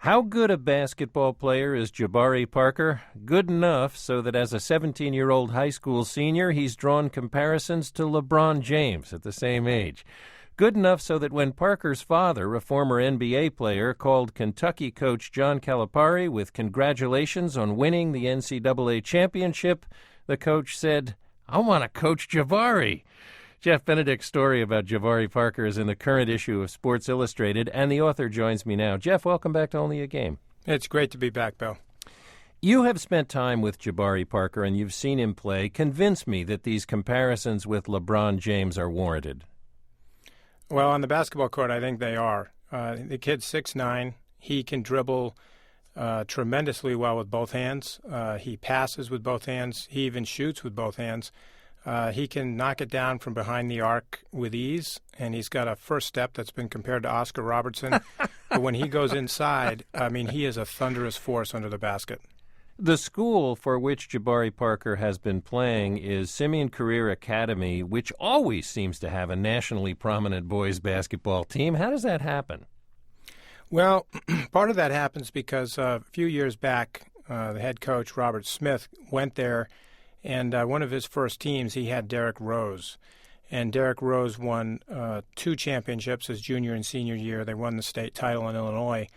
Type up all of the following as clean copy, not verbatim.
How good a basketball player is Jabari Parker? Good enough so that as a 17-year-old high school senior, he's drawn comparisons to LeBron James at the same age. Good enough so that when Parker's father, a former NBA player, called Kentucky coach John Calipari with congratulations on winning the NCAA championship, the coach said, "I want to coach Jabari." Jeff Benedict's story about Jabari Parker is in the current issue of Sports Illustrated, and the author joins me now. Jeff, welcome back to Only a Game. It's great to be back, Bill. You have spent time with Jabari Parker, and you've seen him play. Convince me that these comparisons with LeBron James are warranted. Well, on the basketball court, I think they are. The kid's 6'9". He can dribble tremendously well with both hands. He passes with both hands. He even shoots with both hands. He can knock it down from behind the arc with ease, and he's got a first step that's been compared to Oscar Robertson. But when he goes inside, I mean, he is a thunderous force under the basket. The school for which Jabari Parker has been playing is Simeon Career Academy, which always seems to have a nationally prominent boys basketball team. How does that happen? Well, part of that happens because a few years back, the head coach, Robert Smith, went there. And one of his first teams, he had Derrick Rose. And Derrick Rose won 2 championships his junior and senior year. They won the state title in Illinois.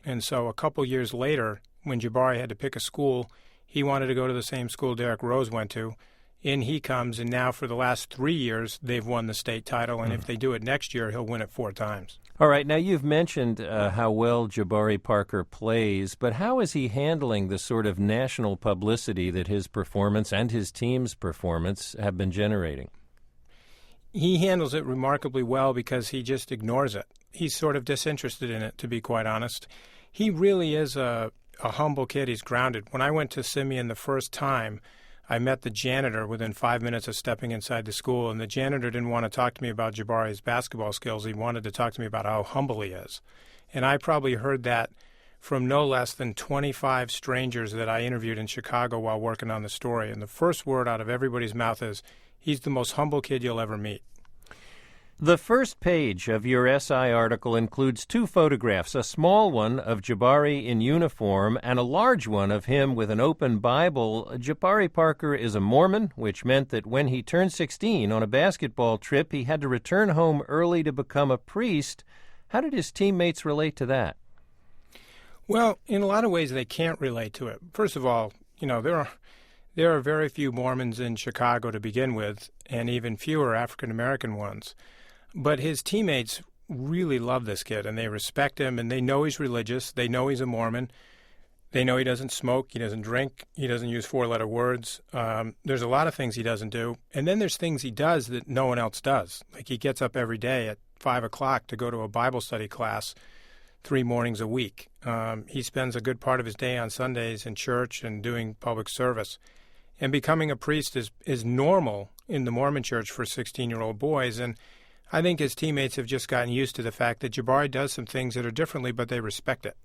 And so a couple years later, when Jabari had to pick a school, he wanted to go to the same school Derrick Rose went to. In he comes, and now for the last 3 years, they've won the state title. And if they do it next year, he'll win it 4 times. All right, now you've mentioned how well Jabari Parker plays, but how is he handling the sort of national publicity that his performance and his team's performance have been generating? He handles it remarkably well because he just ignores it. He's sort of disinterested in it, to be quite honest. He really is a humble kid. He's grounded. When I went to Simeon the first time, I met the janitor within 5 minutes of stepping inside the school, and the janitor didn't want to talk to me about Jabari's basketball skills. He wanted to talk to me about how humble he is. And I probably heard that from no less than 25 strangers that I interviewed in Chicago while working on the story. And the first word out of everybody's mouth is, he's the most humble kid you'll ever meet. The first page of your SI article includes 2 photographs, a small one of Jabari in uniform and a large one of him with an open Bible. Jabari Parker is a Mormon, which meant that when he turned 16 on a basketball trip, he had to return home early to become a priest. How did his teammates relate to that? Well, in a lot of ways, they can't relate to it. First of all, you know, there are very few Mormons in Chicago to begin with, and even fewer African-American ones. But his teammates really love this kid, and they respect him, and they know he's religious. They know he's a Mormon. They know he doesn't smoke, he doesn't drink, he doesn't use 4-letter words. There's a lot of things he doesn't do. And then there's things he does that no one else does. Like he gets up every day at 5 o'clock to go to a Bible study class 3 mornings a week. He spends a good part of his day on Sundays in church and doing public service. And becoming a priest is normal in the Mormon church for 16-year-old boys. And I think his teammates have just gotten used to the fact that Jabari does some things that are differently, but they respect it.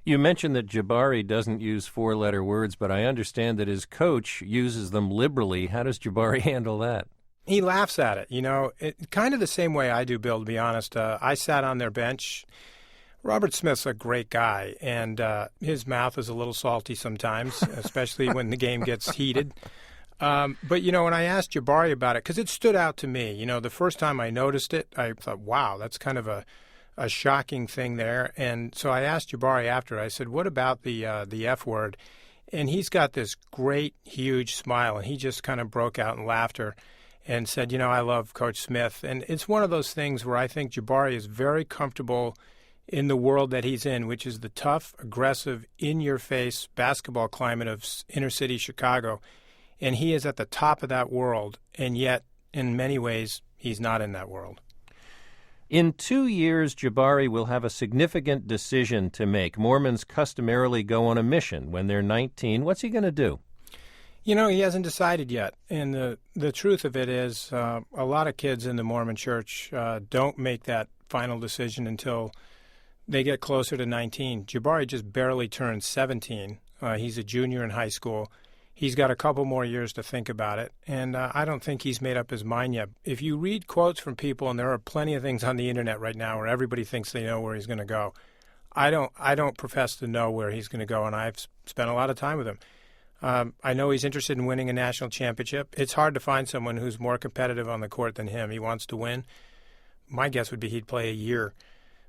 You mentioned that Jabari doesn't use 4-letter words, but I understand that his coach uses them liberally. How does Jabari handle that? He laughs at it, you know, kind of the same way I do, Bill, to be honest. I sat on their bench. Robert Smith's a great guy, and his mouth is a little salty sometimes, especially when the game gets heated. But, you know, when I asked Jabari about it, because it stood out to me, you know, the first time I noticed it, I thought, wow, that's kind of a shocking thing there. And so I asked Jabari after, I said, what about the F word? And he's got this great, huge smile, and he just kind of broke out in laughter and said, you know, I love Coach Smith. And it's one of those things where I think Jabari is very comfortable in the world that he's in, which is the tough, aggressive, in-your-face basketball climate of inner-city Chicago. And he is at the top of that world, and yet, in many ways, he's not in that world. In 2 years, Jabari will have a significant decision to make. Mormons customarily go on a mission when they're 19. What's he going to do? You know, he hasn't decided yet. And the truth of it is a lot of kids in the Mormon church don't make that final decision until they get closer to 19. Jabari just barely turned 17. He's a junior in high school. He's got a couple more years to think about it, and I don't think he's made up his mind yet. If you read quotes from people, and there are plenty of things on the internet right now where everybody thinks they know where he's going to go, I don't profess to know where he's going to go, and I've spent a lot of time with him. I know he's interested in winning a national championship. It's hard to find someone who's more competitive on the court than him. He wants to win. My guess would be he'd play a year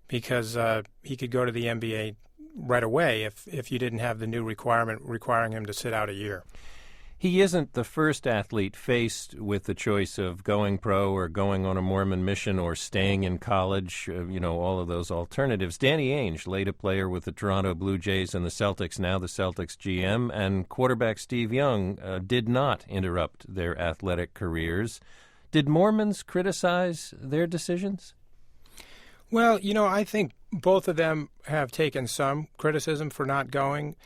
because he could go to the NBA right away if you didn't have the new requirement requiring him to sit out a year. He isn't the first athlete faced with the choice of going pro or going on a Mormon mission or staying in college, all of those alternatives. Danny Ainge, late a player with the Toronto Blue Jays and the Celtics, now the Celtics GM, and quarterback Steve Young did not interrupt their athletic careers. Did Mormons criticize their decisions? Well, I think both of them have taken some criticism for not going.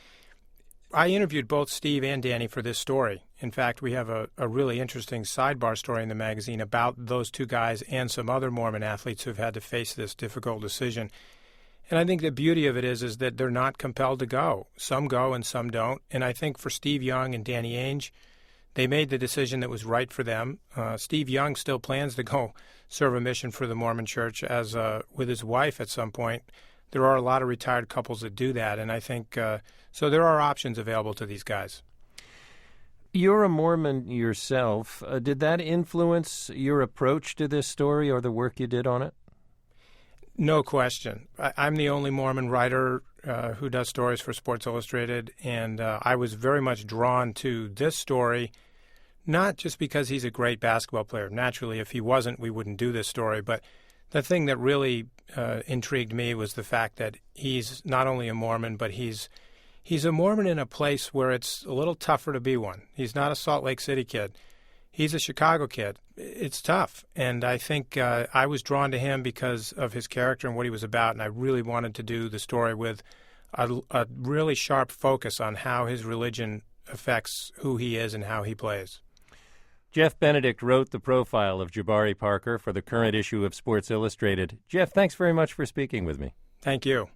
I interviewed both Steve and Danny for this story. In fact, we have a really interesting sidebar story in the magazine about those two guys and some other Mormon athletes who've had to face this difficult decision. And I think the beauty of it is that they're not compelled to go. Some go and some don't. And I think for Steve Young and Danny Ainge, they made the decision that was right for them. Steve Young still plans to go serve a mission for the Mormon Church as with his wife at some point. There are a lot of retired couples that do that, and I think so there are options available to these guys. You're a Mormon yourself. Did that influence your approach to this story or the work you did on it? No question. I'm the only Mormon writer who does stories for Sports Illustrated, and I was very much drawn to this story, not just because he's a great basketball player. Naturally, if he wasn't, we wouldn't do this story, but the thing that really intrigued me was the fact that he's not only a Mormon, but he's a Mormon in a place where it's a little tougher to be one. He's not a Salt Lake City kid. He's a Chicago kid. It's tough, and I think I was drawn to him because of his character and what he was about, and I really wanted to do the story with a really sharp focus on how his religion affects who he is and how he plays. Jeff Benedict wrote the profile of Jabari Parker for the current issue of Sports Illustrated. Jeff, thanks very much for speaking with me. Thank you.